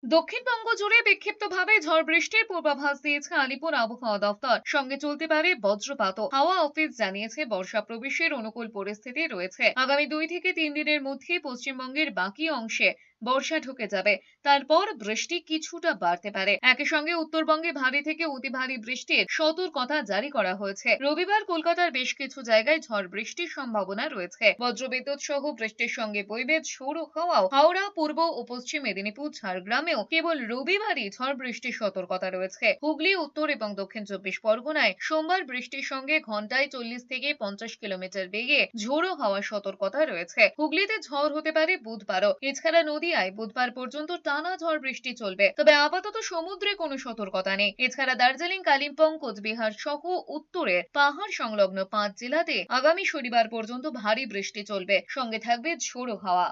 দক্ষিণবঙ্গ জুড়ে বিক্ষিপ্তভাবে ঝড় বৃষ্টির পূর্বাভাস দিয়েছে আলিপুর আবহাওয়া দফতর। সঙ্গে চলতে পারে বজ্রপাতও। হাওয়া অফিস জানিয়েছে বর্ষা প্রবেশের অনুকূল পরিস্থিতি রয়েছে। আগামী 2 থেকে 3 দিনের মধ্যে পশ্চিমবঙ্গের বাকি অংশে বর্ষা ঢুকে যাবে। তারপর বৃষ্টি কিছুটা বাড়তে পারে। একই সঙ্গে উত্তরবঙ্গে ভারী থেকে অতি ভারী বৃষ্টির সতর্কতা জারি করা হয়েছে। রবিবার কলকাতার বেশ কিছু জায়গায় ঝড় বৃষ্টির সম্ভাবনা রয়েছে। বজ্রবিদ্যুৎ সহ বৃষ্টির সঙ্গে বইবে ঝোড়ো হাওয়াও। হাওড়া, পূর্ব ও পশ্চিম মেদিনীপুর, ঝাড়গ্রামেও কেবল রবিবারই ঝড় বৃষ্টির সতর্কতা রয়েছে। হুগলি, উত্তর এবং দক্ষিণ 24 পরগনায় সোমবার বৃষ্টির সঙ্গে ঘন্টায় 40 থেকে 50 কিলোমিটার বেগে ঝোড়ো হাওয়ার সতর্কতা রয়েছে। হুগলিতে ঝড় হতে পারে বুধবারও। এছাড়া নদিয়ায় বুধবার পর্যন্ত টানা ঝড় বৃষ্টি চলবে, তবে আপাতত সমুদ্রে কোনো সতর্কতা নেই। এছাড়া দার্জিলিং, কালিম্পং, কোচবিহার সহ উত্তরের পাহাড় সংলগ্ন 5 জেলাতে আগামী শনিবার পর্যন্ত ভারী বৃষ্টি চলবে, সঙ্গে থাকবে ঝোড়ো হাওয়া।